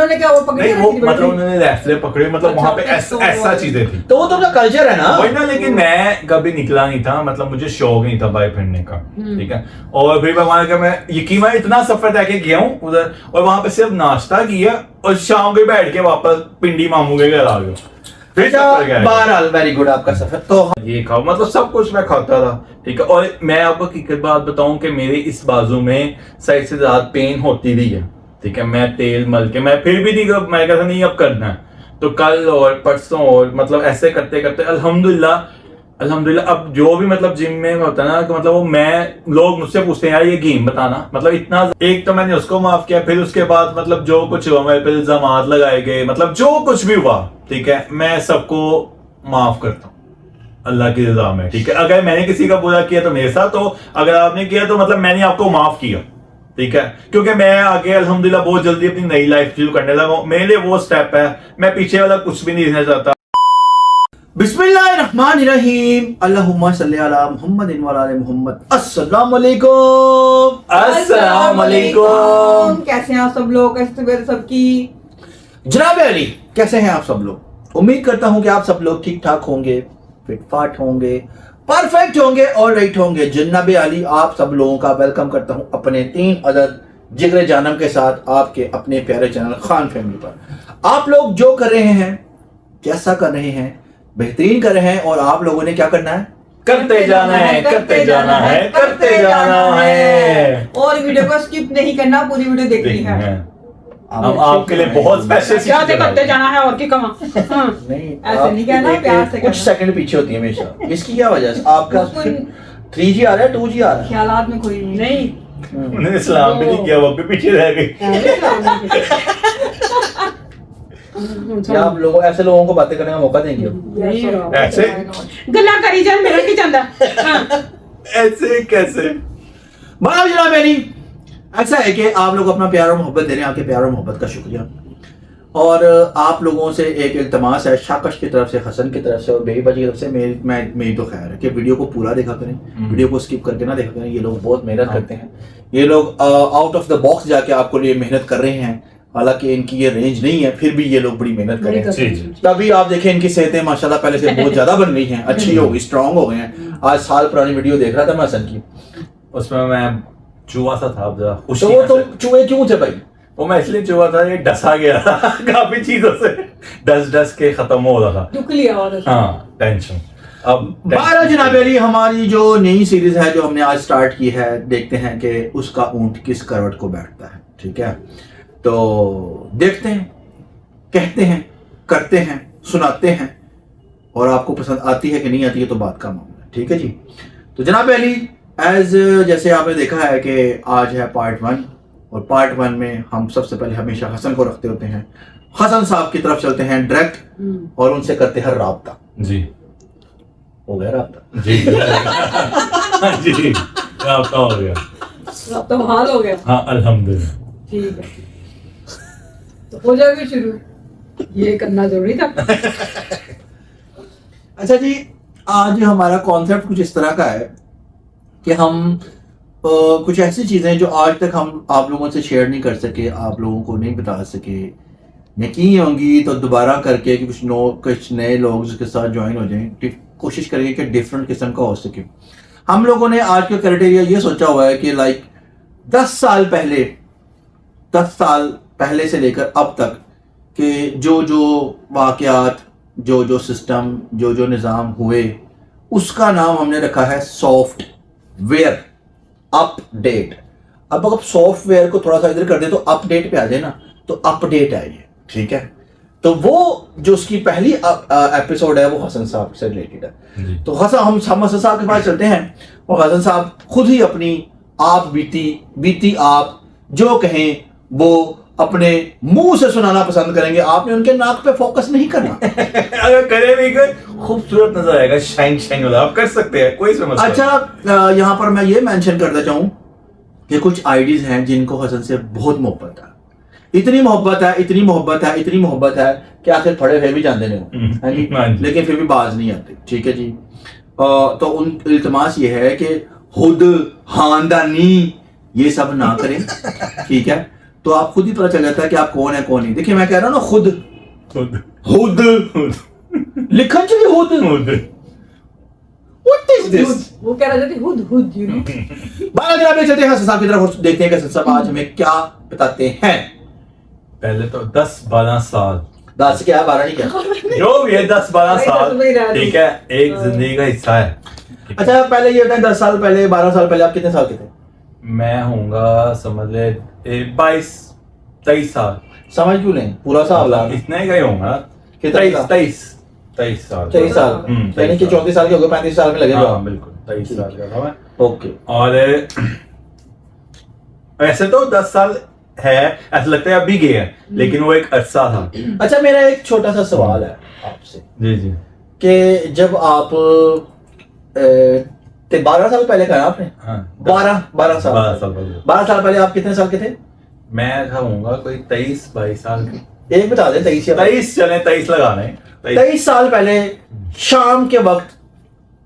उन्होंने क्या वो पकड़ी? नहीं वो मतलब उन्होंने रेफले पकड़े, मतलब वहाँ पे ऐसा चीजें थी, तो वो तो उनका कल्चर है ना वही ना। लेकिन मैं कभी निकला नहीं था, मतलब मुझे शौक नहीं था बाइक फिरने का, ठीक है। और फिर भगवान का मैं यकीन मैं इतना सफर तय के गया हूँ उधर, और वहां पे सिर्फ नाश्ता किया और शाम को बैठ के वापस पिंडी मामू के घर आ गया। बहरहाल वेरी गुड आपका सफर। तो ये खाओ, मतलब सब कुछ मैं खाता था, ठीक है। और मैं आपको हकीकत बात बताऊं कि मेरे इस बाजू में साइड से ज्यादा पेन होती रही है, ठीक है। मैं तेल मल के, मैं फिर भी नहीं, मैं कहता नहीं अब करना है, तो कल और परसों और मतलब ऐसे करते करते अल्हम्दुलिल्लाह अब जो भी मतलब जिम में होता है ना कि मतलब वो मैं, लोग मुझसे पूछते हैं यार ये गेम बताना, मतलब इतना, एक तो मैंने उसको माफ किया, फिर उसके बाद मतलब जो कुछ हुआ मेरे पे इल्जामात लगाए गए, मतलब जो कुछ भी हुआ, ठीक है, मैं सबको माफ करता हूँ अल्लाह की रजा में, ठीक है। अगर मैंने किसी का बुरा किया तो मेरे साथ, तो अगर आपने किया तो मतलब मैंने आपको माफ किया, ठीक है। क्योंकि मैं आगे अल्हम्दुलिल्लाह बहुत जल्दी अपनी नई लाइफ शुरू करने लगा, मेरे लिए वो स्टेप है, मैं पीछे वाला कुछ भी नहीं देखना चाहता। बिस्मिल्लाहिर्रहमानिर्रहीम, अल्लाहुम्मा सल्ली अला मुहम्मदिन व अला आलि मुहम्मद। अस्सलाम वालेकुम। अस्सलाम वालेकुम। कैसे हैं आप सब लोग? कैसे तबीयत सबकी? जनाब अली कैसे हैं आप सब लोग? उम्मीद करता हूं कि आप सब लोग ठीक ठाक होंगे, फिट फाट होंगे, परफेक्ट होंगे और राइट होंगे। जनाब अली आप सब लोगों का वेलकम करता हूं अपने 3 अदद जिगरे जानम के साथ आपके अपने प्यारे चैनल खान फैमिली पर। आप लोग जो कर रहे हैं, कैसा कर रहे हैं, बेहतरीन कर रहे हैं, और आप लोगों ने क्या करना है? करते जाना है, करते जाना है, करते जाना है, और वीडियो को स्किप नहीं करना, पूरी वीडियो देखनी है। हम आपके लिए बहुत स्पेशल क्या करते जाना है और की कमा। नहीं ऐसे नहीं कहना, प्यार से कुछ सेकंड पीछे होती है हमेशा। इसकी क्या वजह से? आपका 3G आ रहा है 2G आ रहा है? ख्यालात में खोई नहीं। उन्होंने सलाम भी नहीं किया, वो भी पीछे रह गई। क्या आप लोगों, ऐसे लोगों को बातें करने का मौका देंगे? ऐसे गल्ला करी जाए, मेरा की जाता। ऐसे कैसे? बड़ा जनाब मेरी ऐसा है कि आप लोग अपना प्यार और मोहब्बत दे रहे हैं, आपके प्यार और मोहब्बत का शुक्रिया। और आप लोगों से एक इल्तमास है, शाकश की तरफ से, हसन की तरफ से और बेबी की तरफ से, मेरी तो खैर है कि वीडियो को पूरा देखा करें, वीडियो को स्किप करके ना देखा करें। ये लोग बहुत मेहनत करते हैं, ये लोग आउट ऑफ द बॉक्स जाके आपको लिए मेहनत कर रहे हैं। हालांकि इनकी ये रेंज नहीं है, फिर भी ये लोग बड़ी मेहनत कर रहे हैं। तभी आप देखें इनकी सेहतें माशाल्लाह पहले से बहुत ज्यादा बन गई हैं, अच्छी हो गई, स्ट्रांग हो गए हैं। आज साल पुरानी वीडियो देख रहा था मैं हसन की, उसमें मैं चूहा सा था, जरा खुशी। तो वो तो चूहे क्यों थे भाई? वो मैं इसलिए चूहा था, ये डसा गया था काफी चीजों से, डस के खत्म हो रहा था। दुख लिया और हाँ, टेंशन। अब 12 जनाब अली हमारी जो नई सीरीज है जो हमने आज स्टार्ट की है, देखते हैं कि उसका ऊंट किस करवट को बैठता है, ठीक है। तो देखते हैं, कहते हैं, करते हैं, सुनाते हैं, और आपको पसंद आती है कि नहीं आती है तो बात का मामला है, ठीक है जी। तो जनाब अली जैसे आपने देखा है कि आज है पार्ट 1, और पार्ट 1 में हम सबसे पहले हमेशा हसन को रखते होते हैं। हसन साहब की तरफ चलते हैं डायरेक्ट और उनसे करते हैं राब्ता। जी हो गया राब्ता? जी जी राब्ता हो गया, अब तो हाल हो गया। हाँ अल्हम्दुलिल्लाह। ठीक है, तो हो जाएगा शुरू, ये करना जरूरी था। अच्छा जी, आज हमारा कॉन्सेप्ट कुछ इस तरह का है कि हम कुछ ऐसी चीज़ें जो आज तक हम आप लोगों से शेयर नहीं कर सके, आप लोगों को नहीं बता सके, यकीन होंगी तो दोबारा करके कि कुछ नए लोग जिसके साथ ज्वाइन हो जाएं, कोशिश करेंगे कि डिफरेंट किस्म का हो सके। हम लोगों ने आज का क्राइटेरिया ये सोचा हुआ है कि लाइक 10 साल पहले से लेकर अब तक के जो वाक़यात, जो सिस्टम, जो निज़ाम हुए, उसका नाम हमने रखा है सॉफ्टवेयर अपडेट। अब अगर सॉफ्टवेयर को थोड़ा सा इधर कर दे तो अपडेट पे आ जाए ना, तो अपडेट है ये, ठीक है। तो वो जो उसकी पहली एपिसोड है वो हसन साहब से रिलेटेड है। तो हम हसन साहब के पास चलते हैं, और हसन साहब खुद ही अपनी आप बीती आप जो कहें वो अपने मुंह से सुनाना पसंद करेंगे। आपने उनके नाक पे फोकस नहीं करना। अगर करे भी खूबसूरत नजर आएगा, शाइन वाला, आप कर सकते हैं, कोई समस्या। अच्छा, यहाँ पर मैं ये मेंशन करना चाहूँ कि कुछ आईडीज हैं जिनको हसन से बहुत मोहब्बत है, इतनी मोहब्बत है कि आखिर फड़े हुए भी जानते नहीं, लेकिन फिर भी बाज नहीं आते, ठीक है जी। तो उन इल्तमास ये है कि खुद खानदानी ये सब ना करें, ठीक है। तो आप खुद ही पता चल जाता है कि आप कौन है कौन नहीं। देखिए मैं कह रहा हूँ ना, खुद खुद हुद लिखा चाहिए, हुद। What is this? वो कह रहा था हुद हुद यू नो। 12 जनाब चलते हैं हसन साहब की तरफ और देखते हैं कि हसन साहब आज हमें क्या बताते हैं। पहले तो 10-12 साल 10 क्या 12 नहीं क्या? जो भी है 10-12 भाई, साल, 10 में ही रह रही। ठीक है, एक जिंदगी का हिस्सा है। अच्छा पहले ये बताएं, 10 साल पहले 12 साल पहले आप कितने साल के थे? मैं होऊंगा समझ ले 22-23 साल, समझ क्यों नहीं, पूरा हिसाब ला। इतना ही का ही होगा। कितना का? 23 साल। 23 साल, हम्म, यानी कि 34 साल के हो गए, 35 साल में लगेगा। हाँ बिल्कुल 23 साल का था मैं। ओके। और वैसे तो 10 साल है, ऐसा लगता है अभी गए हैं, लेकिन वो एक अरसा था। अच्छा मेरा एक छोटा सा सवाल है आपसे जी जी। कि जब आप 12 साल पहले कहा आपने? हाँ 12 साल 12 साल पहले 12 साल पहले आप कितने साल के थे? मैं था होऊंगा कोई 23-22 साल के। एक बता दें, 23 या 23 चले, 23 लगाने 23 साल पहले शाम के वक्त,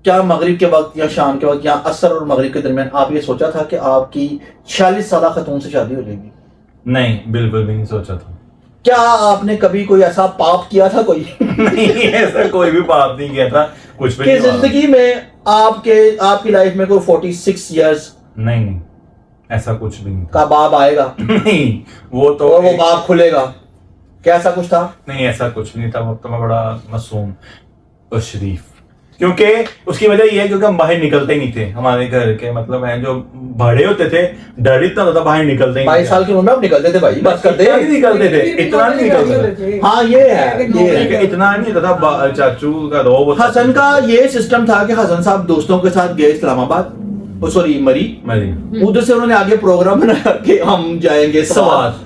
क्या मगरिब के वक्त या शाम के वक्त या असर और मगरिब के दरमियान आप ये सोचा था कि आपकी 46 साल खतून से शादी हो जाएगी? नहीं, बिल्कुल भी नहीं सोचा था। क्या आपने कभी कोई ऐसा पाप किया था कोई नहीं, ऐसा कोई भी पाप नहीं किया था, कुछ भी कि नहीं हुआ। जिंदगी में आपकी लाइफ में कोई 46 इयर्स नहीं नहीं, ऐसा कुछ भी नहीं था। का बाप आएगा नहीं, वो तो और वो बाप खुलेगा, क्या ऐसा कुछ था? नहीं, ऐसा कुछ नहीं था। वो तो मैं बड़ा मासूम और शरीफ, क्योंकि उसकी वजह ये है क्योंकि हम बाहर निकलते ही नहीं थे। हमारे घर के मतलब हैं जो बड़े होते थे, डर इतना होता था, बाहर निकलते ही 22 साल की उम्र में आप निकलते थे भाई, बस करते इतना नहीं निकलते थे, इतना नहीं निकलते थे। हाँ ये है, ये है। ठीक है, इतना नहीं होता था। चाचू का रोब होता था। हसन का ये सिस्टम था कि हसन साहब दोस्तों के साथ गए इस्लामाबाद, सॉरी मरी, मरी। उधर से उन्होंने आगे प्रोग्राम बनाया कि हम जाएंगे स्वाद।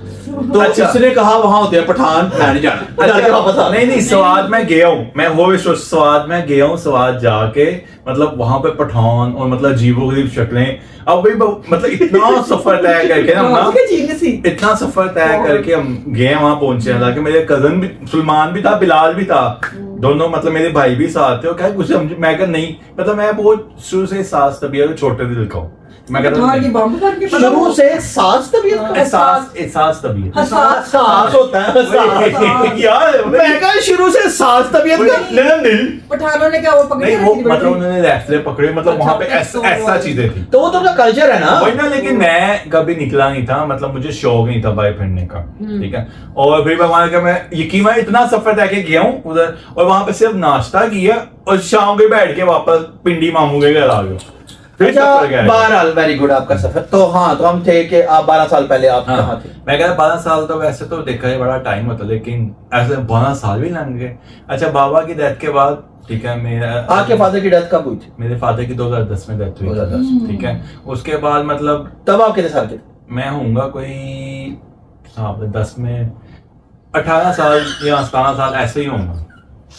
तो अच्छा। इसने कहा वहां होते हैं पठान, मैं नहीं जाना, जाके वापस आ। नहीं नहीं, स्वाद में गया हूँ मैं, वो भी स्वाद में गया हूँ। स्वाद जाके मतलब वहां पे पठान और मतलब अजीबो गरीब शक्लें, अब भाई मतलब इतना सफर तय करके ना हम उसके जीने सी इतना सफर तय करके हम गए, वहां पहुंचे। हालांकि मेरे कजन भी, सलमान भी था, बिलाल भी था, दोनों मतलब मेरे भाई भी साथ थे। और क्या कुछ समझ, मैं कहा नहीं, मतलब मैं बहुत शुरू से सास तबीयत छोटे दिल का हूँ। मैं कहता हाँ की बम करके शुरू से सास तबीयत का एहसास तबीयत सास होता है सास। यार मैं कहा शुरू से सास तबीयत का। पठानों ने क्या वो पकड़ी नहीं, वो थी मतलब उन्होंने रेफले पकड़े, मतलब अच्छा, वहां पे तो ऐसा चीजें थी। तो वो तो उनका कल्चर है ना। वही ना, लेकिन मैं कभी निकला नहीं था, मतलब मुझे शौक नहीं था बाइक फिरने का, ठीक है। और फिर भगवान का मैं यकीन, मैं इतना सफर तय के गया हूँ उधर, और वहां पे सिर्फ नाश्ता किया और शाम के बैठ के वापस पिंडी मामू के घर आ गया। फिर अच्छा सफर गया। बहरहाल वेरी गुड आपका सफर। तो हाँ, तो हम थे कि आप 12 साल पहले आप हाँ, कहाँ थे? मैं कहता 12 साल तो वैसे तो देखा है बड़ा टाइम होता, लेकिन ऐसे 12 साल भी लग गए। अच्छा, बाबा की डेथ के बाद, ठीक है, मेरा आपके फादर की डेथ कब हुई थी? मेरे फादर की 2010 में डेथ हुई 2010, थी, ठीक है। उसके बाद मतलब तब आप कितने साल के थे? मैं होऊंगा कोई 10 में 18 साल या 17 साल ऐसे ही होऊंगा।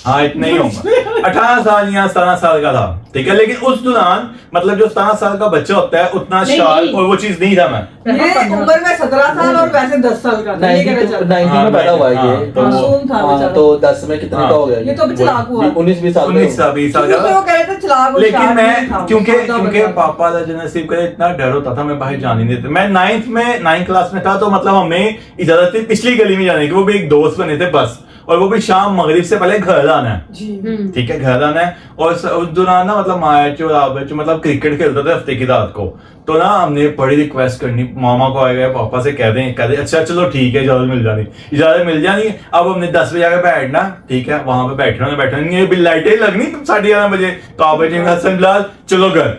हाँ, इतना ही होगा। 18 साल या 17 साल का था, ठीक है। लेकिन उस दौरान मतलब जो 17 साल का बच्चा होता है उतना नहीं, शार्प नहीं। और वो चीज नहीं था मैं। ये उम्र में 17 साल और वैसे 10 साल का था। ये कहना चाहता हूँ। 90 में पैदा हुआ है हाँ, ये। तो वो- मासूम था हाँ, बेचारा। तो 10 में कितने हाँ, का हो गया ये तो अभी चलाक हुआ। 19-20 साल का 19-20 साल शुरू का से वो था। कह रहे थे चलाक और लेकिन शार्प नहीं मैं था। क्योंकि सादा क्योंकि बंदा था। पापा का जो नसीब करे इतना डर होता था, मैं बाहर जाने नहीं देते। मैं 9th क्लास में था, तो मतलब हमें इजाजत थी पिछली गली में जाने की। वो भी एक दोस्त बने थे बस, और वो भी शाम मगरिब से पहले घर आना है, जी ठीक है, घर आना है। और उस दौरान ना मतलब मैच और आबच मतलब क्रिकेट खेलते थे हफ्ते की रात को। तो ना हमने बड़ी रिक्वेस्ट करनी, मामा को आएगा, पापा से कह दें अच्छा चलो ठीक है, इजाजत मिल जानी। अब हमने 10 बजे आके बैठना, ठीक है, वहां पे बैठना नहीं, लाइटें लगनी 11:30 बजे। तो आप हसन बिलाल चलो घर,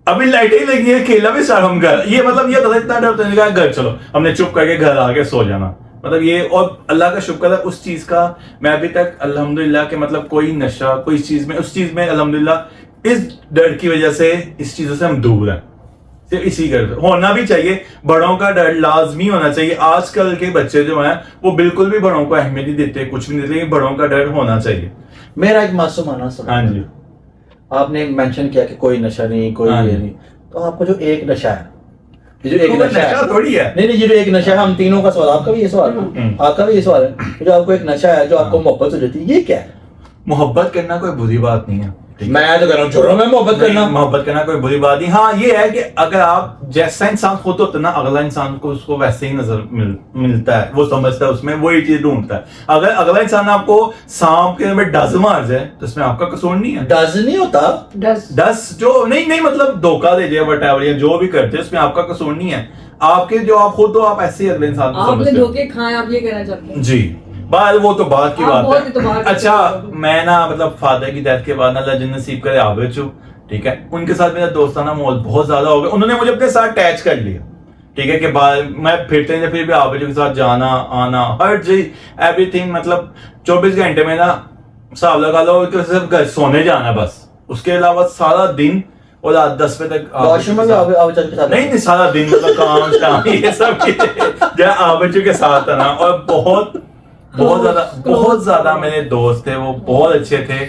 अभी लाइटें ही लगी है, खेला भी सारा हम घर। ये मतलब ये था इतना डर था, घर चलो। हमने चुप करके घर आके सो जाना, मतलब ये। और अल्लाह का शुक्र है उस चीज का, मैं अभी तक अल्हम्दुलिल्लाह के मतलब कोई नशा कोई चीज में उस चीज में अल्हम्दुलिल्लाह इस डर की वजह से इस चीजों से हम दूर हैं। सिर्फ इसी डर होना भी चाहिए, बड़ों का डर लाजमी होना चाहिए। आजकल के बच्चे जो हैं वो बिल्कुल भी बड़ों को अहमियत नहीं देते, कुछ भी नहीं देते, बड़ों का डर होना चाहिए। मेरा एक मासूमाना सवाल। हाँ जी। आपने मेंशन किया कि कोई नशा नहीं, कोई हाँ ये जी। नहीं, तो आपको जो एक नशा है, ये जो एक तो नशा है, थोड़ी है। नहीं ये जो एक नशा है, हम तीनों का सवाल, आपका भी ये सवाल है, आपका भी ये सवाल है, जो आपको एक नशा है जो आपको मोहब्बत हो जाती है, ये क्या है? मोहब्बत करना कोई बुरी बात नहीं है, मैं तो कह रहा हूँ छोड़ो, मैं मोहब्बत करना। मोहब्बत करना कोई बुरी बात नहीं। हाँ ये है कि अगर आप जैसा इंसान खुद होता है ना, अगला इंसान को उसको वैसे ही नजर मिलता है, वो समझता है, उसमें वही चीज ढूंढता है। अगर अगला इंसान आपको सांप के में डस मार जाए तो इसमें आपका कसूर नहीं है। डज नहीं होता, डस जो नहीं मतलब धोखा दे जाए वटएवर या जो भी करते हैं उसमें आपका कसूर नहीं है। आपके जो आप खुद हो, आप ऐसे ही अगले इंसान को आपने समझते हो। धोखे खाए, आप ये कहना चाहते हैं? जी बात वो तो बात की हाँ, बहुत ही बात तो है। बात की अच्छा बात है। मैं ना मतलब फादर की डेथ के बाद ना अल्लाह जिन्नत नसीब करे आबिद हूँ, ठीक है। उनके साथ मेरा दोस्ताना माहौल बहुत ज्यादा हो गया, उन्होंने मुझे अपने साथ अटैच कर लिया, ठीक है। कि बाद मैं फिरते नहीं फिर भी आबिद के साथ जाना आना हर चीज एवरीथिंग, मतलब 24 घंटे में ना हिसाब लगा लो कि सिर्फ घर सोने जाना बस, उसके अलावा सारा दिन और रात 10 बजे तक वॉशरूम में भी आबिद के साथ नहीं सारा दिन मतलब काम शाम ये सब जो आबिद के साथ था ना। और बहुत ज्यादा मेरे दोस्त थे, वो बहुत अच्छे थे,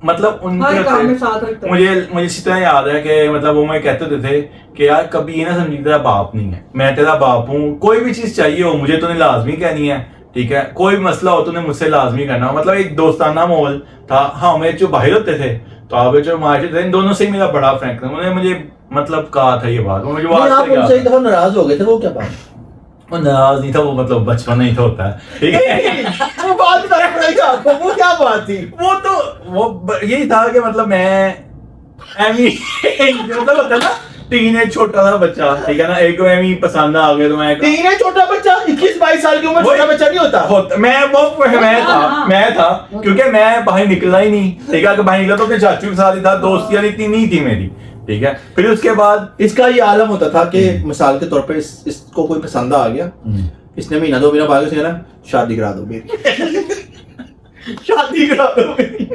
मतलब हर काम में उनके साथ रखते हैं। मुझे इसी तरह याद है कि मतलब वो मैं कहते थे कि यार कभी ये ना समझी तेरा बाप नहीं है, मैं तेरा बाप हूँ, कोई भी चीज चाहिए हो मुझे तूने लाजमी कहनी है, ठीक है। कोई भी मसला हो तूने मुझसे लाजमी करना। मतलब एक दोस्ताना माहौल था। हाँ मैं जो बाहर होते थे तो आप जो मार्केट थे, इन दोनों से ही मेरा बड़ा फ्रैंक था। उन्होंने मुझे मतलब कहा था ये बात, मुझे नहीं, आप उनसे एक दफा नाराज हो गए थे, वो क्या बात? वो नाराज नहीं था, वो मतलब बचपन नहीं था होता है, ठीक है। वो बात बताना पड़ेगा आपको, वो क्या बात थी? वो यही था कि मतलब मैं मतलब होता है ना टीनेज छोटा सा बच्चा, ठीक है ना, एक एमी पसंद आ गया तो मैं टीनेज छोटा बच्चा 21-22 साल की उम्र छोटा बच्चा नहीं होता। मैं था क्योंकि मैं बाहर निकला ही नहीं, ठीक है। बाहर निकला तो अपने चाचू के साथ ही था, दोस्ती यानी इतनी नहीं थी मेरी, ठीक है। फिर उसके बाद इसका ये आलम होता था कि मिसाल के तौर पे इसको कोई पसंद आ गया, इसने महीना 2 महीना बाद से कहना शादी करा दो मेरी। शादी करा दो मेरी।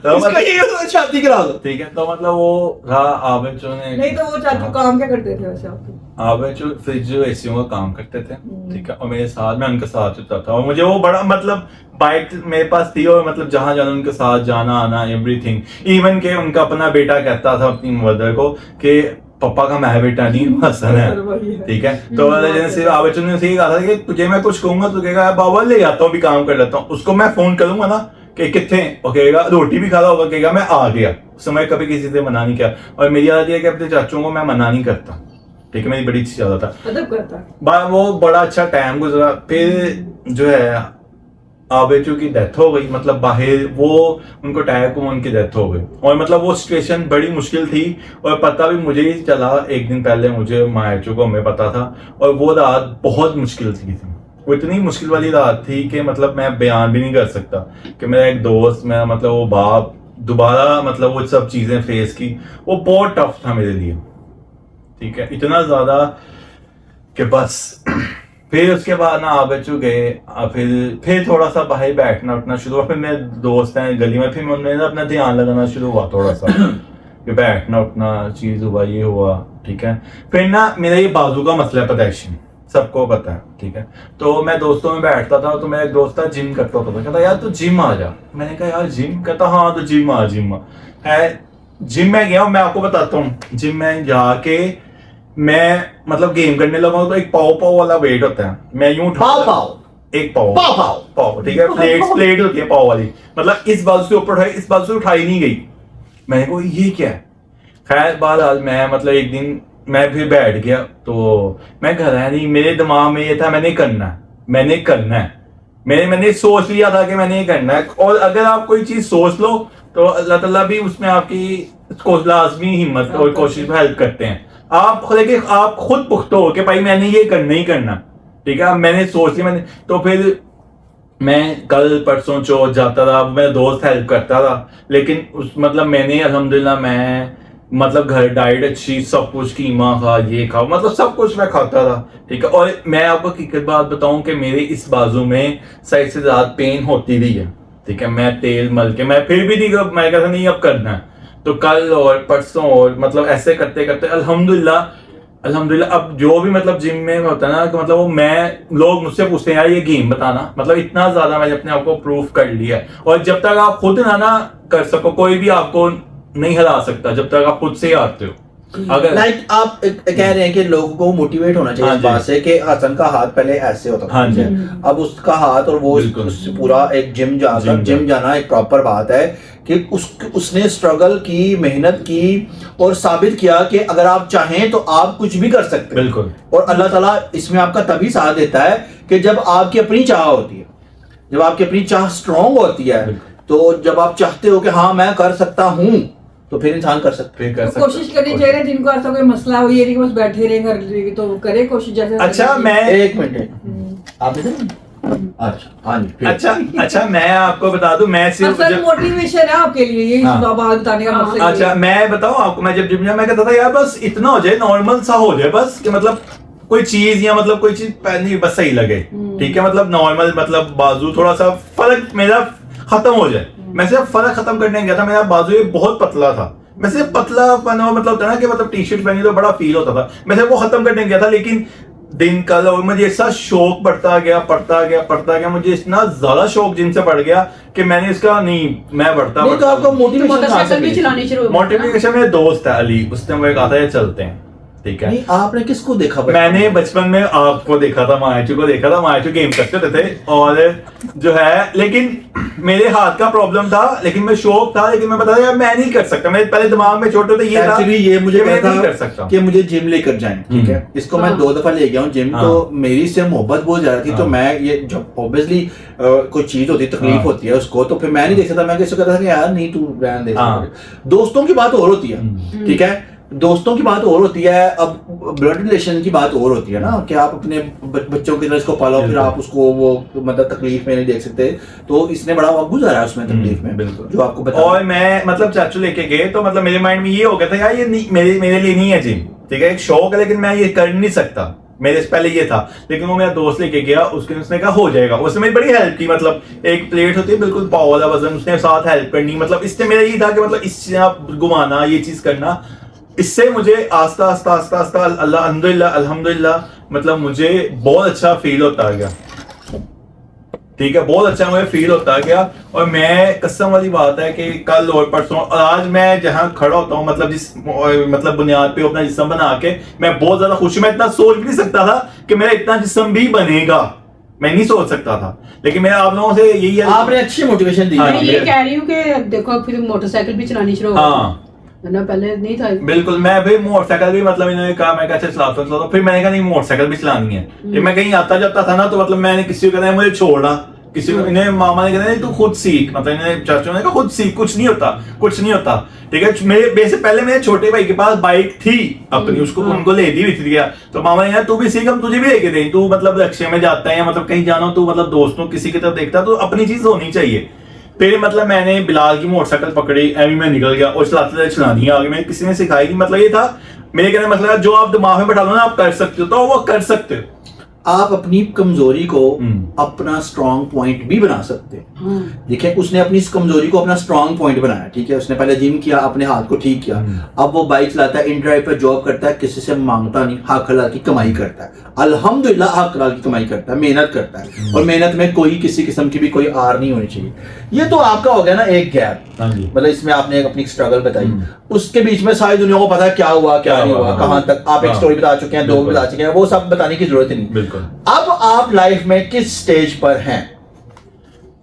तो इसका ये होता है, शादी करा दो, ठीक है। तो मतलब वो रहा आबिद जो ने नहीं तो वो चाचू काम क्या करते थे वैसे आपके? आबिद जो फ्रिज एसियों का काम करते थे, ठीक है। और मेरे साथ मैं उनके साथ होता था और मुझे वो बड़ा मतलब बाइक मेरे पास थी और मतलब जहां जाना उनके साथ जाना आना एवरीथिंग। इवन के उनका अपना बेटा कहता था अपनी मदर को कि पापा का मैं बेटा नहीं हसन है, ठीक है। तो जैसे आबिद ने उसे कहा था कि तुझे मैं कुछ कहूंगा तो कहेगा बाबा ले जाता हूँ भी काम कर लेता हूँ। उसको मैं फोन करूंगा ना कि कितने, और कहेगा रोटी भी खा रहा होगा, कहेगा मैं आ गया। उस समय कभी किसी से मना नहीं किया। और मेरी आदत है कि अपने चाचुओं को मैं मना नहीं करता, ठीक है। मेरी बड़ी अच्छी आदत है, अदब करता है। वो बड़ा अच्छा टाइम गुजरा। फिर जो है आबिद की डेथ हो गई, मतलब बाहर वो उनको अटैक हुआ, उनकी डेथ हो गई। और मतलब वो सिचुएशन बड़ी मुश्किल थी और पता भी मुझे ही चला एक दिन पहले, मुझे मायचू को हमें पता था। और वो रात बहुत मुश्किल थी, वो इतनी मुश्किल वाली रात थी कि मतलब मैं बयान भी नहीं कर सकता कि मेरा एक दोस्त, मेरा मतलब वो बाप दोबारा मतलब वो सब चीजें फेस की, वो बहुत टफ था मेरे लिए, ठीक है। इतना ज्यादा कि बस फिर उसके बाद ना आबिद गए, फिर थोड़ा सा बाहर बैठना उठना शुरू हुआ। फिर मेरे दोस्त हैं गली में, फिर उन्होंने अपना ध्यान लगाना शुरू हुआ थोड़ा सा कि बैठना उठना चीज हुआ, ये हुआ, ठीक है। फिर ना मेरा ये बाजू का मसला है, पोटेंशियल सबको पता है, ठीक है। तो मैं दोस्तों में बैठता था तो मेरा एक दोस्त था जिम करता होता था, कहता यार तू जिम आ जा। मैंने कहा यार जिम? कहता हाँ तो जिम आ। जिम में गया, मैं आपको बताता हूँ। जिम में जाके मैं मतलब गेम करने लगा तो एक पाव वाला वेट होता है, मैं यूं एक पाव, ठीक है। प्लेट होती है पाव वाली, मतलब इस बाजू से ऊपर उठाई, इस बाजू से उठाई नहीं गई। मैंने कहा ये क्या है। खैर बाद आज मैं मतलब एक दिन मैं फिर बैठ गया तो मैं घर आया नहीं, मेरे दिमाग में ये था मैंने करना है। मैंने सोच लिया था कि मैंने ये करना है। और अगर आप कोई चीज सोच लो तो अल्लाह ताला भी उसमें आपकी लाजमी हिम्मत और कोशिश में हेल्प करते हैं। आप खुद पुख्ता हो कि भाई मैंने ये करना ही करना, ठीक है। मैंने सोच लिया, मैंने तो फिर मैं कल परसों चौथ जाता था, मेरा दोस्त हेल्प करता था, लेकिन उस मतलब मैंने अल्हम्दुलिल्लाह मैं मतलब घर डाइट अच्छी, सब कुछ कीमा खा, ये खा, मतलब सब कुछ मैं खाता था, ठीक है। और मैं आपको हकीकत बात बताऊं कि मेरे इस बाजू में साइड से ज्यादा पेन होती रही है, ठीक है। मैं तेल मल के मैं फिर भी नहीं, मैं कहता नहीं अब करना है। तो कल और परसों और मतलब ऐसे करते करते अल्हम्दुलिल्लाह अब जो भी मतलब जिम में होता है ना कि मतलब वो लोग मुझसे पूछते हैं यार ये गेम बताना, मतलब इतना ज्यादा मैंने अपने आप को प्रूव कर लिया है। और जब तक आप खुद ना कर सको, कोई भी आपको नहीं हरा सकता जब तक आप खुद से हारते हो, अगर लाइक आप कह रहे हैं कि लोगों को मोटिवेट होना चाहिए हाँ इस जी। बात से कि हसन का हाथ पहले ऐसे होता था, हाँ जी। ठीक है? अब उसका हाथ और वो बिल्कुल। उससे पूरा एक जिम जाना एक प्रॉपर बात है कि उसने स्ट्रगल की, मेहनत की और साबित किया कि अगर आप चाहें तो आप कुछ भी कर सकते हैं। बिल्कुल। और अल्लाह ताला इसमें आपका तभी साथ देता है कि जब आपकी अपनी चाह होती है, जब आपकी अपनी चाह स्ट्रांग होती है, तो जब आप चाहते हो कि हाँ मैं कर सकता हूँ, तो फिर इंसान कर सकते हैं। तो कोशिश करनी चाहिए ना, जिनको ऐसा कोई मसला हो ये नहीं कि बस बैठे रहे घर में, तो करे कोशिश जैसे। अच्छा मैं एक मिनट आप इधर? अच्छा हाँ जी फिर। अच्छा मैं आपको बता दूं, मैं सिर्फ असल मोटिवेशन है आपके लिए ये हाँ। बात बताने का मकसद। अच्छा मैं बताऊं आपको, मैं जब जिम मैं कहता था यार बस इतना हो जाए, नॉर्मल सा हो जाए बस, कि मतलब कोई चीज या मतलब कोई चीज पहननी बस सही लगे, ठीक है, मतलब नॉर्मल, मतलब बाजू थोड़ा सा फर्क मेरा खत्म हो जाए। मैं सिर्फ फर्क खत्म करने गया था, मेरा बाजू ये बहुत पतला था, मैं सिर्फ पतला पना मतलब होता है ना कि मतलब टी शर्ट पहनी तो बड़ा फील होता था, मैं सिर्फ वो खत्म करने गया था। लेकिन दिन कल और मुझे ऐसा शौक पड़ता गया, मुझे इतना ज्यादा शौक जिनसे पड़ गया कि मैंने इसका नहीं, मैं बढ़ता नहीं तो आपको मोटिवेशन मोटरसाइकिल भी चलानी शुरू हो गई। मोटिवेशन। मेरे दोस्त है अली, उसने मुझे कहा था ये चलते हैं, ठीक है। नहीं आपने किसको देखा बचपन मैंने बचपन में आपको देखा था, मायाचू को देखा था, मायाचू गेम करते होते थे और जो है, लेकिन मेरे हाथ का प्रॉब्लम था, लेकिन मैं शौक था, लेकिन मैं बता यार मैं नहीं कर सकता, मेरे पहले दिमाग में छोटे होते ये था एक्चुअली ये मुझे कि मैं कहता नहीं कर सकता कि मुझे जिम लेकर जाएं, ठीक है। इसको मैं हाँ। 2 दफा ले गया हूँ जिम, हाँ। तो मेरी से मोहब्बत बहुत ज्यादा थी, तो हाँ। मैं ये जब ऑब्वियसली कोई चीज होती है, तकलीफ हाँ। होती है उसको, तो फिर मैं नहीं देख सकता, मैं किसी को कहता था कि यार नहीं तू रहने दे। हाँ। दोस्तों की बात और होती है, ठीक है, दोस्तों की बात और होती है। अब ब्लड रिलेशन की बात और होती है ना, कि आप अपने बच्चों की तरह इसको पालो, फिर आप उसको वो मतलब तकलीफ में नहीं देख सकते, तो इसने बड़ा वक्त गुजारा है उसमें तकलीफ में, बिल्कुल। जो आपको बता। और मैं मतलब चाचू लेके गए तो मतलब मेरे माइंड में ये हो गया था यार ये नहीं, मेरे लिए नहीं है जिम, ठीक है, एक शौक है लेकिन मैं ये कर नहीं सकता, मेरे से पहले ये था। लेकिन वो मेरा दोस्त लेके गया, उसने कहा हो जाएगा, उसने मेरी बड़ी हेल्प की, मतलब एक प्लेट होती है बिल्कुल पाव वाला वजन, उसने साथ हेल्प करनी, मतलब इससे मेरा ये था कि मतलब इससे आप घुमाना, ये चीज करना, इससे मुझे आस्ता आस्ता अल्लाह अल्हम्दुलिल्लाह मतलब मुझे बहुत अच्छा फील होता गया, ठीक है, बहुत अच्छा मुझे फील होता गया। और मैं कसम वाली बात है कि कल और परसों और आज मैं जहां खड़ा होता हूं, मतलब जिस मतलब बुनियाद पे अपना जिस्म बना के, मैं बहुत ज्यादा खुश हूं। मैं इतना सोच भी नहीं सकता था कि मेरा इतना जिस्म भी बनेगा, मैं नहीं सोच सकता था, लेकिन मेरा आप लोगों से यही है। आपने अच्छी मोटिवेशन दी। हाँ, मैं ये कह रही हूँ कि देखो फिर मोटरसाइकिल भी चलानी शुरू हो गई। हाँ ना पहले नहीं था। बिल्कुल, मैं भी मोटरसाइकिल भी मतलब इन्होंने कहा, मैं कैसे चलाता हूँ, फिर मैंने कहा नहीं मोटरसाइकिल भी चलानी है। फिर मैं कहीं आता जाता था ना, तो मतलब मैंने किसी को कहना मुझे छोड़ना, किसी को इन्हें मामा ने कहना तू खुद सीख, मतलब इन्हें चाचू ने कहा खुद सीख, कुछ नहीं होता, ठीक है। मेरे से पहले मेरे छोटे भाई के पास बाइक थी अपनी, उसको उनको ले दी हुई थी, तो मामा ने कहा तू भी सीख, हम तुझे भी लेके दें, तू मतलब रिक्शे में जाता है या मतलब कहीं जाना हो, तू मतलब दोस्तों किसी की तरफ देखता है, तो अपनी चीज होनी चाहिए। फिर मतलब मैंने बिलाल की मोटरसाइकिल पकड़ी, एमी में निकल गया और चलाते चलानी आ गई, मैंने किसी ने सिखाई नहीं, मतलब ये था मेरे कहने मतलब जो आप दिमाग में बैठा लो ना आप कर सकते हो, तो वो कर सकते हो। आप अपनी कमजोरी को अपना स्ट्रॉन्ग पॉइंट भी बना सकते हैं। देखिए उसने अपनी इस कमजोरी को अपना स्ट्रॉन्ग पॉइंट बनाया, ठीक है, उसने पहले जिम किया, अपने हाथ को ठीक किया, अब वो बाइक चलाता है, इन ड्राइव पर जॉब करता है, किसी से मांगता नहीं, हक हलाल की कमाई करता है, अल्हम्दुलिल्लाह हक हलाल की कमाई करता है, मेहनत करता है, और मेहनत में कोई किसी किस्म की भी कोई आर नहीं होनी चाहिए। ये तो आपका हो गया ना एक गैप, मतलब इसमें आपने एक अपनी स्ट्रगल बताई, उसके बीच में सारी दुनिया को पता है क्या हुआ क्या नहीं हुआ, कहां तक आप एक स्टोरी बता चुके हैं, 2 बता चुके हैं, वो सब बताने की जरूरत नहीं। बिल्कुल। अब आप लाइफ में किस स्टेज पर हैं?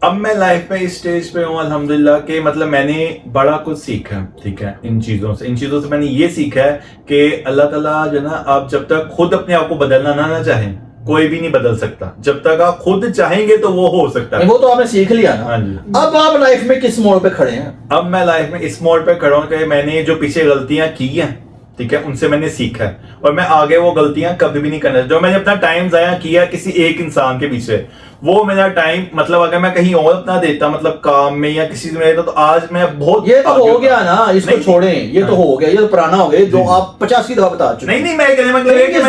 अब मैं लाइफ में इस स्टेज पे हूँ अल्हम्दुलिल्लाह कि मतलब मैंने बड़ा कुछ सीखा है, ठीक है, इन चीजों से मैंने ये सीखा है कि अल्लाह ताला जो ना, आप जब तक खुद अपने आप को बदलना ना चाहें, कोई भी नहीं बदल सकता, जब तक आप खुद चाहेंगे तो वो हो सकता है। वो तो आपने सीख लिया ना। हाँ जी। अब आप लाइफ में किस मोड़ पे खड़े हैं? अब मैं लाइफ में इस मोड़ पे खड़ा हूँ कि मैंने जो पीछे गलतियां की हैं, ठीक है, उनसे मैंने सीखा है और मैं आगे वो गलतियां कभी भी नहीं करना। जो मैंने अपना टाइम जाया किया किसी एक इंसान के पीछे, वो मेरा टाइम मतलब अगर मैं कहीं और अपना देता, मतलब काम में या किसी में रहता, तो आज मैं बहुत ये तो आगे हो होता। गया ना, इसको नहीं, छोड़ें, ये तो हो गया, ये तो पुराना हो गया, जो आप 85 दफा बता चुके नहीं मैं कहने मतलब ये कि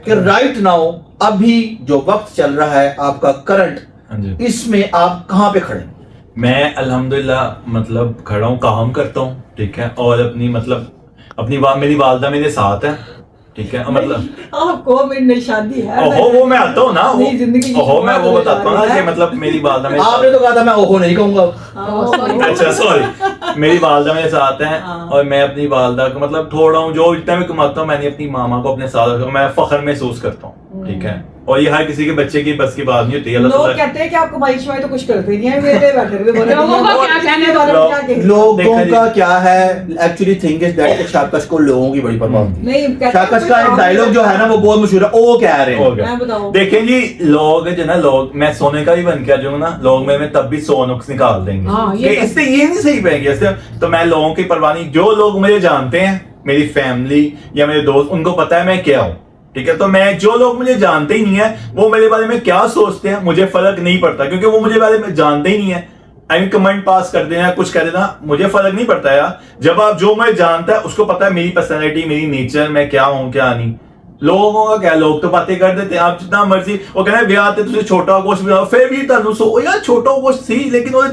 मैं राइट नाउ अभी जो वक्त चल रहा है आपका करंट, हाँ जी। इसमें आप कहाँ पे खड़े हैं? मैं अल्हम्दुलिल्लाह मतलब खड़ा हूँ, काम करता हूँ, ठीक है, और अपनी मतलब मेरी वालदा मेरे साथ है, ठीक है, मतलब आपको मेरी शादी है, ओहो वो मैं आता हूँ ना, नई जिंदगी की ओहो मैं वो शुरुआत बताता हूँ ना हो कि रही है। मतलब मेरी वालदा मेरे आपने तो कहा था मैं ओहो नहीं कहूंगा। हाँ, अच्छा सॉरी मेरी वालदा मेरे साथ हैं हाँ। और मैं अपनी वालदा को मतलब थोड़ा हूँ, जो जितना भी कमाता हूँ मैंने अपनी मामा को अपने साथ रखा, मैं फख्र महसूस करता हूँ, ठीक है। और ये हर किसी के बच्चे की बस की बात नहीं होती है। अल्लाह लोग ताला कहते हैं कि आप कमाई शमाई तो कुछ करते नहीं है, वेले बैठे हुए बोले लोगों का क्या कहने वाले लोग- क्या कहेंगे? लोगों देखा जी। का क्या है एक्चुअली थिंग इज दैट शाकश को लोगों की बड़ी परवाह होती है। नहीं कहते हैं शाकश का कोई एक डायलॉग जो है ना वो बहुत मशहूर है, ओ कह रहे हो हैं गया। मैं बताऊं। देखें जी, लोग जो ना लोग, मैं सोने का भी बन के आ जाऊंगा ना, लोग मेरे में तब भी 100 नुक्स निकाल देंगे हाँ, ये कि तो- इससे ये नहीं सही पाएंगे इससे। तो मैं लोगों की परवाह नहीं, जो लोग मुझे जानते हैं, मेरी फैमिली या मेरे दोस्त, उनको पता है मैं क्या हूँ, ठीक है। तो मैं, जो लोग मुझे जानते ही नहीं है वो मेरे बारे में क्या सोचते हैं मुझे फर्क नहीं पड़ता, क्योंकि वो मुझे बारे में जानते ही नहीं है। आई मीन कमेंट पास कर देना, कुछ कर देना, मुझे फर्क नहीं पड़ता यार। जब आप, जो मैं जानता है उसको पता है मेरी पर्सनैलिटी, मेरी नेचर, मैं क्या हूँ क्या नहीं। लोगों का क्या, लोग तो बातें कर देते हैं, आप जितना मर्जी वो कहना है ब्याह ते तुझे छोटा गोश्त बनाओ, फिर भी तुम सो यार छोटा गोश्त सी, लेकिन वो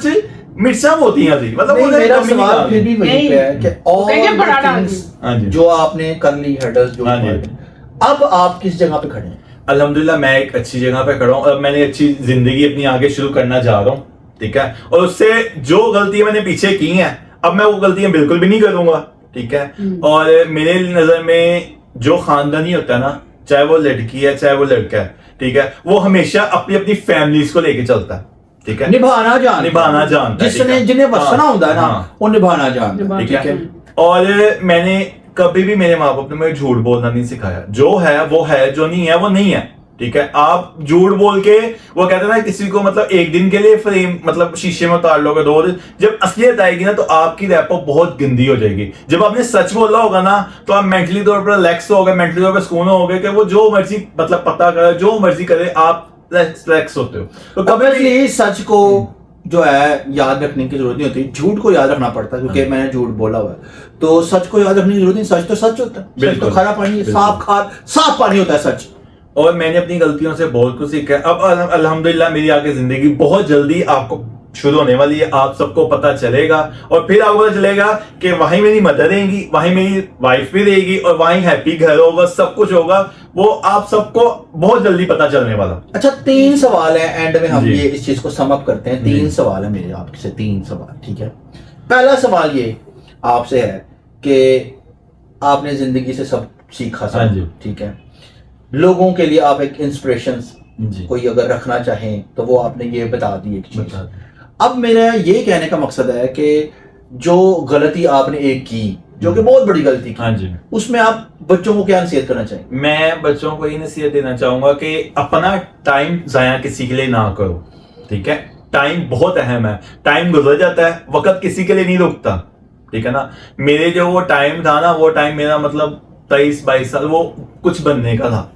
मिर्चा होती हैं जी, मतलब नहीं, वो मेरा कमी नहीं सवाल डालनी। फिर भी वही नहीं। पे है कि कहेंगे all बड़ा the डाल things हाँ जी। जो आपने कर ली हेडर्स जो हाँ जी। तुम्हारे, अब आप किस जगह पे खड़े हैं? अल्हम्दुलिल्लाह मैं एक अच्छी जगह पे खड़ा हूँ और मैंने अच्छी जिंदगी अपनी आगे शुरू करना चाह रहा हूँ, ठीक है। और उससे जो गलतियां मैंने पीछे की हैं, अब मैं वो गलतियां बिल्कुल भी नहीं करूंगा, ठीक है। और मेरे नजर में जो खानदानी होता है ना, चाहे वो लड़की है चाहे वो लड़का है, ठीक है, वो हमेशा अपनी अपनी फैमिलीज को लेके चलता है, ठीक है। निभाना जानता निभाना जानता है, ठीक जिसने है। जिन्हें बसना हाँ, होता है ना हाँ। वो निभाना जानता है, ठीक है। है। और मैंने कभी भी, मेरे माँ बाप ने मुझे झूठ बोलना नहीं सिखाया, जो है वो है, जो नहीं है वो नहीं है, ठीक है। आप झूठ बोल के, वो कहते हैं ना किसी को मतलब एक दिन के लिए फ्रेम मतलब शीशे में उतार लोगे, 2 दिन, जब असलियत आएगी ना तो आपकी रैपो बहुत गंदी हो जाएगी। जब आपने सच बोला होगा ना तो आप मेंटली तौर पर रिलैक्स हो गए, मेंटली तौर पर सुकून हो गए कि वो जो मर्जी मतलब पता करे, जो मर्जी करे, आप रिलैक्स होते हो। तो कभी भी ऑब्वियसली सच को जो है याद रखने की जरूरत नहीं होती, झूठ को याद रखना पड़ता है, क्योंकि मैंने झूठ बोला हुआ है। तो सच को याद रखने की जरूरत नहीं, सच तो सच होता है, सच तो बिल्कुल। खारा पानी है, बिल्कुल। साफ पानी होता है सच। और मैंने अपनी गलतियों से बहुत कुछ सीखा है। अब अल्हम्दुलिल्लाह मेरी आगे जिंदगी बहुत जल्दी आपको शुरू होने वाली है, आप सबको पता चलेगा। और फिर आपको पता चलेगा कि वहीं मेरी मदर रहेंगी, वहीं मेरी वाइफ भी रहेगी, और वहीं हैप्पी घर होगा, सब कुछ होगा, वो आप सबको बहुत जल्दी पता चलने वाला। अच्छा, 3 सवाल है एंड में, हम जी। ये इस चीज को सम अप करते हैं। 3 जी। सवाल है मेरे आपसे, 3 सवाल, ठीक है। पहला सवाल ये आपसे है कि आपने जिंदगी से सब सीखा हाँ जी। सब, ठीक है। लोगों के लिए आप एक इंस्पिरेशन जी। कोई अगर रखना चाहें तो वो आपने ये बता दी एक चीज। बता दें। अब मेरा ये कहने का मकसद है कि जो गलती आपने एक की, जो कि बहुत बड़ी गलती की, हाँ जी। उसमें आप बच्चों को क्या नसीहत करना चाहेंगे? मैं बच्चों को ये नसीहत देना चाहूंगा कि अपना टाइम जाया किसी के लिए ना करो, ठीक है। टाइम बहुत अहम है, टाइम गुजर जाता है, वक्त किसी के लिए नहीं रुकता, ठीक है ना। मेरे जो वो टाइम था ना, वो टाइम मेरा मतलब 23-22 साल वो कुछ बनने का था,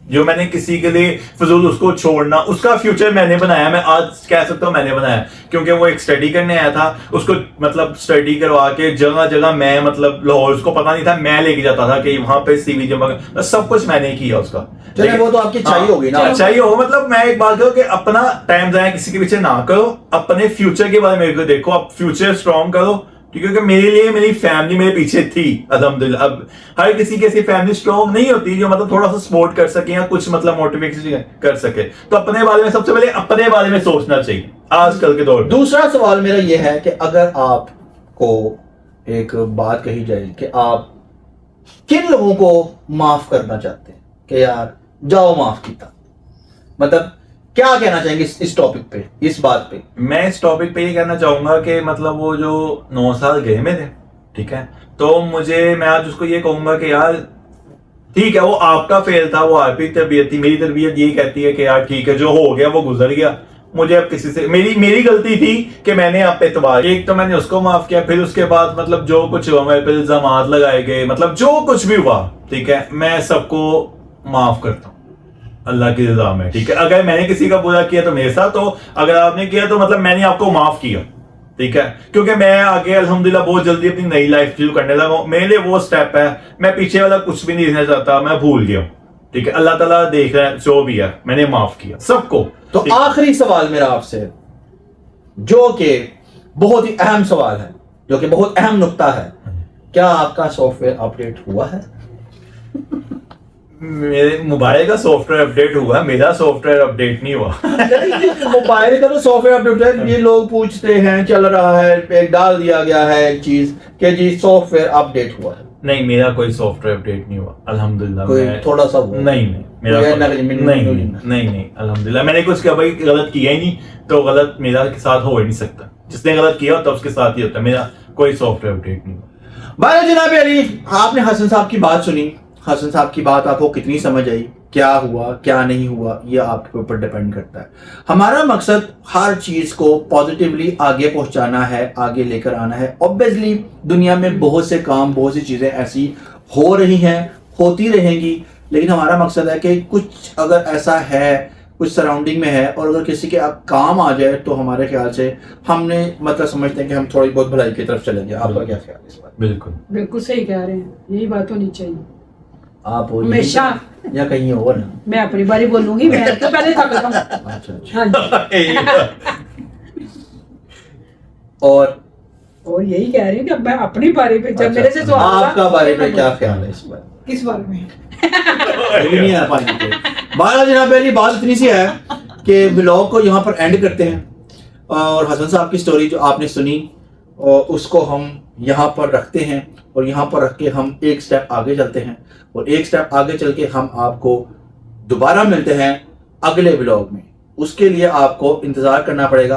जो मैंने किसी के लिए फजूल उसको छोड़ना, उसका फ्यूचर मैंने बनाया, मैं आज कह सकता हूँ मैंने बनाया, क्योंकि वो एक स्टडी करने आया था, उसको मतलब स्टडी करवा के जगह जगह मैं मतलब लाहौर, उसको पता नहीं था, मैं लेके जाता था कि वहां पे सीवी जमा, सब कुछ मैंने किया उसका। चलिए, वो तो आपकी अच्छाई हो गई ना। अच्छाई हो, मतलब मैं एक बात करूँ कि अपना टाइम जाया किसी के पीछे ना करो, अपने फ्यूचर के बारे में देखो, आप फ्यूचर स्ट्रॉन्ग करो, क्योंकि मेरे लिए मेरी फैमिली मेरे पीछे थी अल्हम्दुलिल्लाह। अब हर किसी की ऐसी फैमिली स्ट्रॉन्ग नहीं होती जो मतलब थोड़ा सा सपोर्ट कर सके या कुछ मतलब मोटिवेशन कर सके। तो अपने बारे में सबसे पहले अपने बारे में सोचना चाहिए आजकल के दौर में। दूसरा सवाल मेरा यह है कि अगर आपको एक बात कही जाए कि आप किन लोगों को माफ करना चाहते हैं कि यार जाओ माफ किया, मतलब क्या कहना चाहेंगे इस टॉपिक पे, इस बात पे? मैं इस टॉपिक पे ये कहना चाहूंगा कि मतलब वो जो 9 साल गए में थे, ठीक है, तो मैं आज उसको ये कहूंगा कि यार ठीक है, वो आपका फेल था, वो आपकी तरबियत थी, मेरी तरबियत ये कहती है कि यार ठीक है, जो हो गया वो गुजर गया, मुझे अब किसी से, मेरी गलती थी कि मैंने आप पे एतबार, एक तो मैंने उसको माफ किया, फिर उसके बाद मतलब जो कुछ हुआ मेरे पे इल्जामात लगाए गए, मतलब जो कुछ भी हुआ, ठीक है, मैं सबको माफ करता हूँ अल्लाह की रज़ा में, ठीक है। अगर मैंने किसी का बुरा किया तो मेरे साथ, तो अगर आपने किया तो मतलब मैंने आपको माफ किया, ठीक है, क्योंकि मैं आगे अल्हम्दुलिल्लाह बहुत जल्दी अपनी नई लाइफ शुरू करने लगा हूं। मेरे लिए वो स्टेप है, मैं पीछे वाला कुछ भी नहीं देखना चाहता, मैं भूल गया, ठीक है। अल्लाह ताला देख रहा है, जो भी है मैंने माफ किया सबको। तो आखिरी सवाल मेरा आपसे, जो कि बहुत ही अहम सवाल है, जो कि बहुत अहम नुक्ता है, क्या आपका सॉफ्टवेयर अपडेट हुआ है? मेरे मोबाइल का सॉफ्टवेयर अपडेट हुआ, मेरा सॉफ्टवेयर अपडेट नहीं हुआ। मोबाइल का तो सॉफ्टवेयर अपडेट है, ये लोग पूछते हैं चल रहा है, एक डाल दिया गया है एक चीज कि जी सॉफ्टवेयर अपडेट हुआ है। नहीं, मेरा कोई सॉफ्टवेयर अपडेट नहीं हुआ अल्हम्दुलिल्लाह। कोई थोड़ा सा हुआ? नहीं मेरा कोई कोई- acknowledgement नहीं अल्हम्दुलिल्लाह, मैंने कुछ किया भाई, गलत किया ही नहीं तो गलत मेरा के साथ हो ही नहीं सकता। जिसने गलत किया होता उसके साथ ही होता, मेरा कोई सॉफ्टवेयर अपडेट नहीं हुआ। भाई जनाब अली, आपने हसन साहब की बात सुनी, हसन साहब की बात आपको कितनी समझ आई, क्या हुआ क्या नहीं हुआ, ये आपके ऊपर डिपेंड करता है। हमारा मकसद हर चीज को पॉजिटिवली आगे पहुंचाना है, आगे लेकर आना है। ऑब्वियसली दुनिया में बहुत से काम, बहुत सी चीजें ऐसी हो रही हैं, होती रहेंगी, लेकिन हमारा मकसद है कि कुछ अगर ऐसा है, कुछ सराउंडिंग में है और अगर किसी के आप काम आ जाए तो हमारे ख्याल से हमने मतलब समझते हैं कि हम थोड़ी बहुत भलाई की तरफ चलेंगे। आपका क्या ख्याल है इस बात? बिल्कुल बिल्कुल सही कह रहे हैं, यही बात होनी चाहिए आप हो हमेशा। या कहीं और ना? मैं अपनी बारी बोलूंगी, मैं तो पहले थक रहा हूँ। अच्छा अच्छा। हाँ जी, और यही कह रही हूँ कि अब मैं अपनी बारी पे जब मेरे से सवाल होगा, आपका बारे में मैं क्या ख्याल है इस बार? किस बारे में? ये नहीं आ पाएंगे तो। बारह जनाब पहली बात इतनी सी है कि व्लॉग को यहाँ पर एंड करते हैं और हसन साहब की स्टोरी जो आपने सुनी और उसको हम यहाँ पर रखते हैं और यहाँ पर रख के हम एक स्टेप आगे चलते हैं और एक स्टेप आगे चल के हम आपको दोबारा मिलते हैं अगले व्लॉग में। उसके लिए आपको इंतजार करना पड़ेगा।